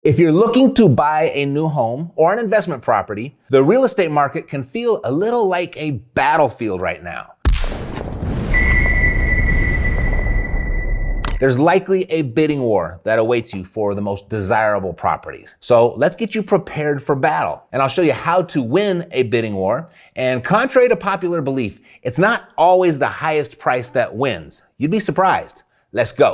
If you're looking to buy a new home or an investment property, the real estate market can feel a little like a battlefield right now. There's likely a bidding war that awaits you for the most desirable properties. So let's get you prepared for battle. And I'll show you how to win a bidding war. And contrary to popular belief, it's not always the highest price that wins. You'd be surprised. Let's go.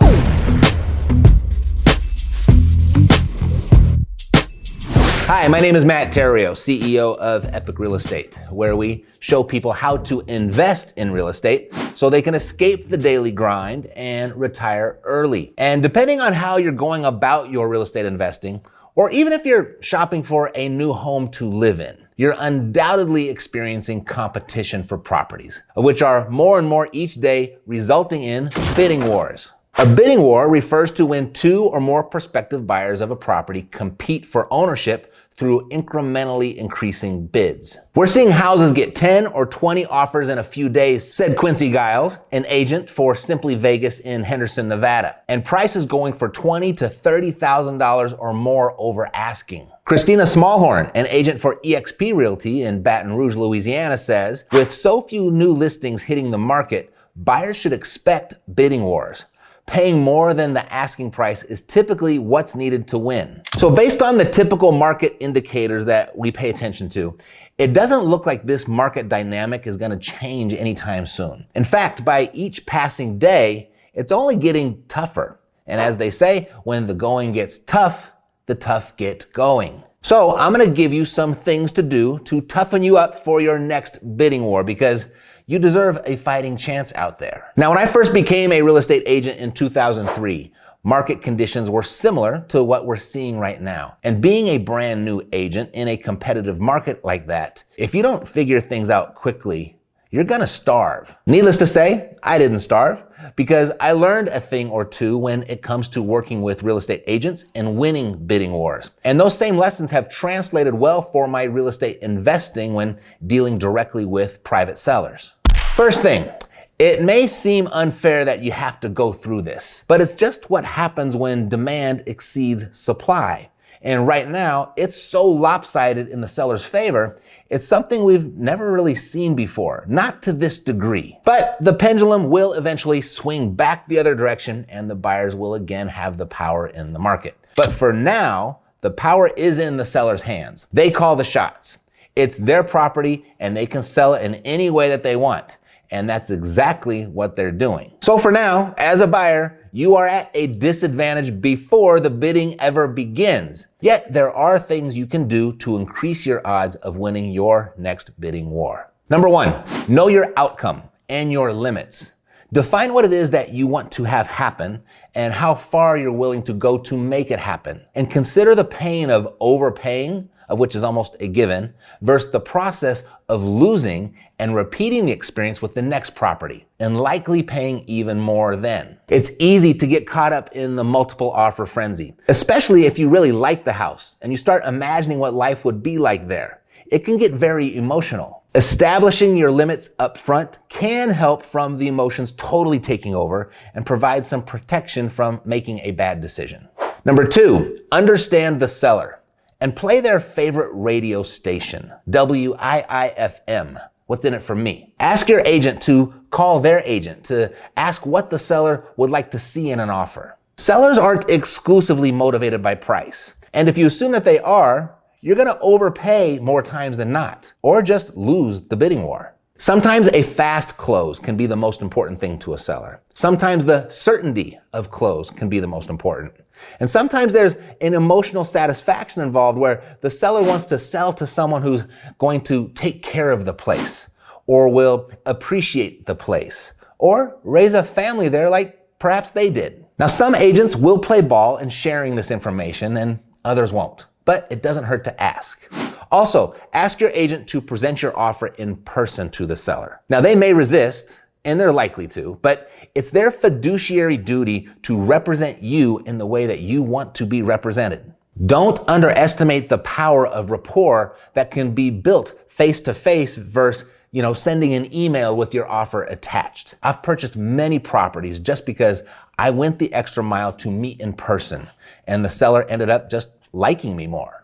Hi, my name is Matt Theriault, CEO of Epic Real Estate, where we show people how to invest in real estate so they can escape the daily grind and retire early. And depending on how you're going about your real estate investing, or even if you're shopping for a new home to live in, you're undoubtedly experiencing competition for properties, which are more and more each day, resulting in bidding wars. A bidding war refers to when two or more prospective buyers of a property compete for ownership through incrementally increasing bids. We're seeing houses get 10 or 20 offers in a few days, said Quincy Giles, an agent for Simply Vegas in Henderson, Nevada, and prices going for $20,000 to $30,000 or more over asking. Christina Smallhorn, an agent for eXp Realty in Baton Rouge, Louisiana, says, with so few new listings hitting the market, buyers should expect bidding wars. Paying more than the asking price is typically what's needed to win. So based on the typical market indicators that we pay attention to, it doesn't look like this market dynamic is going to change anytime soon. In fact, by each passing day, it's only getting tougher. And as they say, when the going gets tough, the tough get going. So I'm going to give you some things to do to toughen you up for your next bidding war, because you deserve a fighting chance out there. Now, when I first became a real estate agent in 2003, market conditions were similar to what we're seeing right now. And being a brand new agent in a competitive market like that, if you don't figure things out quickly, you're gonna starve. Needless to say, I didn't starve, because I learned a thing or two when it comes to working with real estate agents and winning bidding wars. And those same lessons have translated well for my real estate investing when dealing directly with private sellers. First thing, it may seem unfair that you have to go through this, but it's just what happens when demand exceeds supply. And right now, it's so lopsided in the seller's favor, it's something we've never really seen before, not to this degree. But the pendulum will eventually swing back the other direction, and the buyers will again have the power in the market. But for now, the power is in the seller's hands. They call the shots. It's their property, and they can sell it in any way that they want. And that's exactly what they're doing. So for now, as a buyer, you are at a disadvantage before the bidding ever begins. Yet there are things you can do to increase your odds of winning your next bidding war. Number one, know your outcome and your limits. Define what it is that you want to have happen and how far you're willing to go to make it happen. And consider the pain of overpaying, of which is almost a given, versus the process of losing and repeating the experience with the next property and likely paying even more then. It's easy to get caught up in the multiple offer frenzy, especially if you really like the house and you start imagining what life would be like there. It can get very emotional. Establishing your limits up front can help from the emotions totally taking over and provide some protection from making a bad decision. Number two, understand the seller and play their favorite radio station, WIIFM. What's in it for me? Ask your agent to call their agent to ask what the seller would like to see in an offer. Sellers aren't exclusively motivated by price. And if you assume that they are, you're gonna overpay more times than not, or just lose the bidding war. Sometimes a fast close can be the most important thing to a seller. Sometimes the certainty of close can be the most important. And sometimes there's an emotional satisfaction involved where the seller wants to sell to someone who's going to take care of the place, or will appreciate the place, or raise a family there like perhaps they did. Now, some agents will play ball in sharing this information and others won't, but it doesn't hurt to ask. Also, ask your agent to present your offer in person to the seller. Now, they may resist, and they're likely to, but it's their fiduciary duty to represent you in the way that you want to be represented. Don't underestimate the power of rapport that can be built face-to-face versus, sending an email with your offer attached. I've purchased many properties just because I went the extra mile to meet in person, and the seller ended up just liking me more.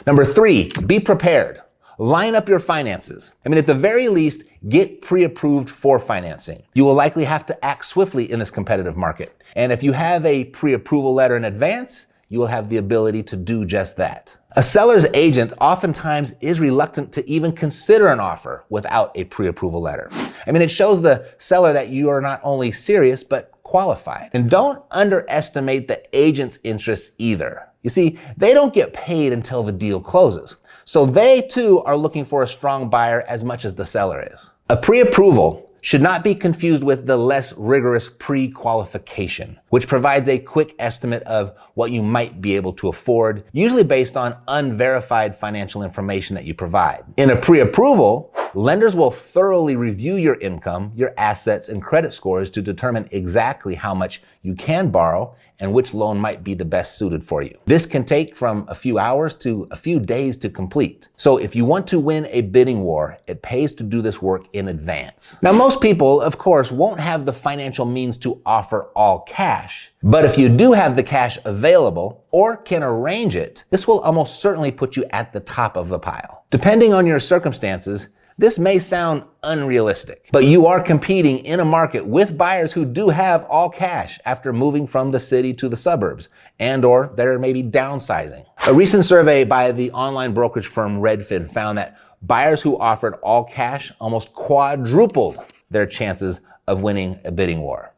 Number 3, be prepared. Line up your finances. At the very least, get pre-approved for financing. You will likely have to act swiftly in this competitive market. And if you have a pre-approval letter in advance, you will have the ability to do just that. A seller's agent oftentimes is reluctant to even consider an offer without a pre-approval letter. It shows the seller that you are not only serious, but qualified. And don't underestimate the agent's interest either. You see, they don't get paid until the deal closes. So they too are looking for a strong buyer as much as the seller is. A pre-approval should not be confused with the less rigorous pre-qualification, which provides a quick estimate of what you might be able to afford, usually based on unverified financial information that you provide. In a pre-approval, lenders will thoroughly review your income, your assets, and credit scores to determine exactly how much you can borrow and which loan might be the best suited for you. This can take from a few hours to a few days to complete. So if you want to win a bidding war, it pays to do this work in advance. Now, most people, of course, won't have the financial means to offer all cash. But if you do have the cash available or can arrange it, this will almost certainly put you at the top of the pile. Depending on your circumstances, this may sound unrealistic, but you are competing in a market with buyers who do have all cash after moving from the city to the suburbs, and/or they're maybe downsizing. A recent survey by the online brokerage firm Redfin found that buyers who offered all cash almost quadrupled their chances of winning a bidding war.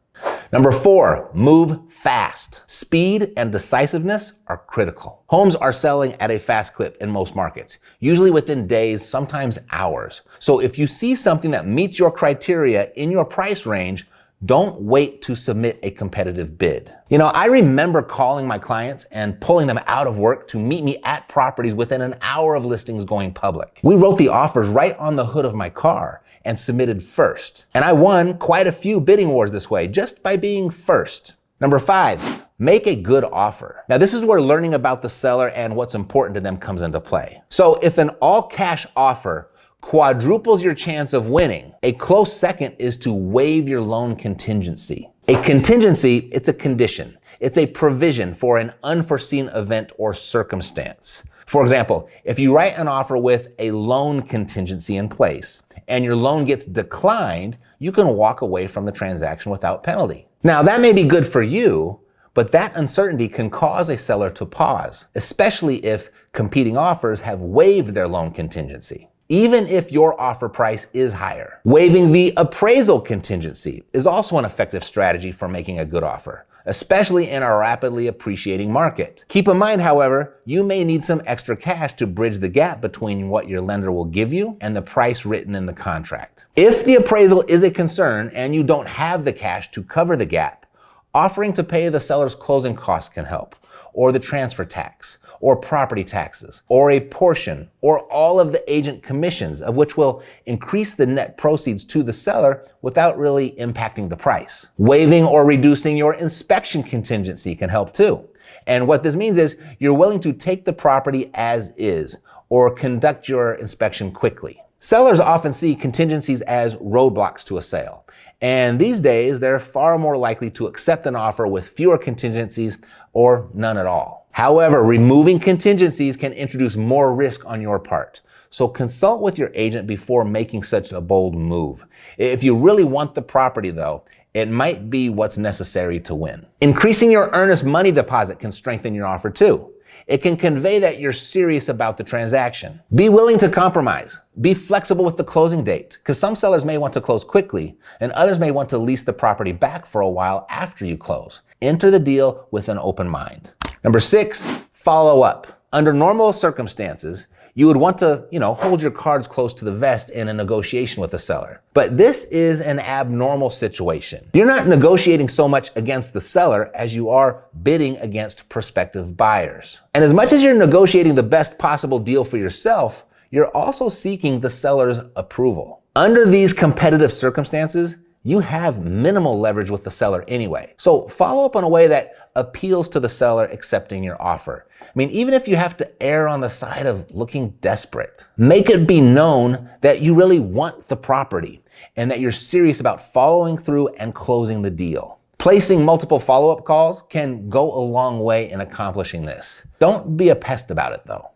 Number 4, move fast. Speed and decisiveness are critical. Homes are selling at a fast clip in most markets, usually within days, sometimes hours. So if you see something that meets your criteria in your price range, don't wait to submit a competitive bid. I remember calling my clients and pulling them out of work to meet me at properties within an hour of listings going public. We wrote the offers right on the hood of my car and submitted first. And I won quite a few bidding wars this way, just by being first. Number 5, make a good offer. Now, this is where learning about the seller and what's important to them comes into play. So if an all-cash offer quadruples your chance of winning, a close second is to waive your loan contingency. A contingency, it's a condition. It's a provision for an unforeseen event or circumstance. For example, if you write an offer with a loan contingency in place and your loan gets declined, you can walk away from the transaction without penalty. Now, that may be good for you, but that uncertainty can cause a seller to pause, especially if competing offers have waived their loan contingency. Even if your offer price is higher. Waiving the appraisal contingency is also an effective strategy for making a good offer, especially in a rapidly appreciating market. Keep in mind, however, you may need some extra cash to bridge the gap between what your lender will give you and the price written in the contract. If the appraisal is a concern and you don't have the cash to cover the gap, offering to pay the seller's closing costs can help, or the transfer tax, or property taxes, or a portion, or all of the agent commissions, of which will increase the net proceeds to the seller without really impacting the price. Waiving or reducing your inspection contingency can help too. And what this means is you're willing to take the property as is, or conduct your inspection quickly. Sellers often see contingencies as roadblocks to a sale. And these days, they're far more likely to accept an offer with fewer contingencies or none at all. However, removing contingencies can introduce more risk on your part. So consult with your agent before making such a bold move. If you really want the property though, it might be what's necessary to win. Increasing your earnest money deposit can strengthen your offer too. It can convey that you're serious about the transaction. Be willing to compromise. Be flexible with the closing date, because some sellers may want to close quickly and others may want to lease the property back for a while after you close. Enter the deal with an open mind. Number 6, follow up. Under normal circumstances, you would want to, hold your cards close to the vest in a negotiation with the seller. But this is an abnormal situation. You're not negotiating so much against the seller as you are bidding against prospective buyers. And as much as you're negotiating the best possible deal for yourself, you're also seeking the seller's approval. Under these competitive circumstances, you have minimal leverage with the seller anyway. So follow up in a way that appeals to the seller accepting your offer. Even if you have to err on the side of looking desperate, make it be known that you really want the property and that you're serious about following through and closing the deal. Placing multiple follow-up calls can go a long way in accomplishing this. Don't be a pest about it though.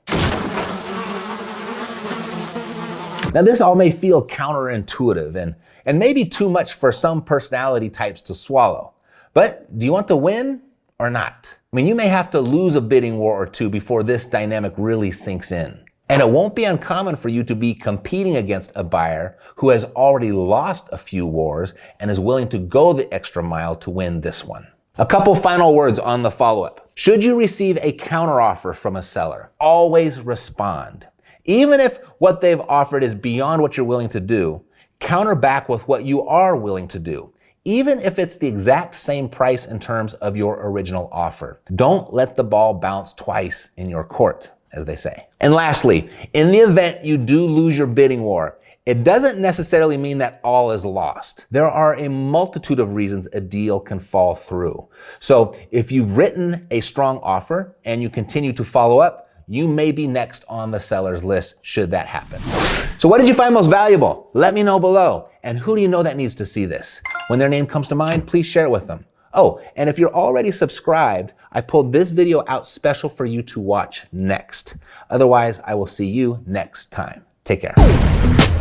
Now this all may feel counterintuitive and maybe too much for some personality types to swallow. But do you want to win or not? I mean, you may have to lose a bidding war or two before this dynamic really sinks in. And it won't be uncommon for you to be competing against a buyer who has already lost a few wars and is willing to go the extra mile to win this one. A couple final words on the follow-up. Should you receive a counteroffer from a seller, always respond. Even if what they've offered is beyond what you're willing to do, counter back with what you are willing to do, even if it's the exact same price in terms of your original offer. Don't let the ball bounce twice in your court, as they say. And lastly, in the event you do lose your bidding war, it doesn't necessarily mean that all is lost. There are a multitude of reasons a deal can fall through. So if you've written a strong offer and you continue to follow up, you may be next on the seller's list should that happen. So what did you find most valuable? Let me know below. And who do you know that needs to see this? When their name comes to mind, please share it with them. Oh, and if you're already subscribed, I pulled this video out special for you to watch next. Otherwise, I will see you next time. Take care.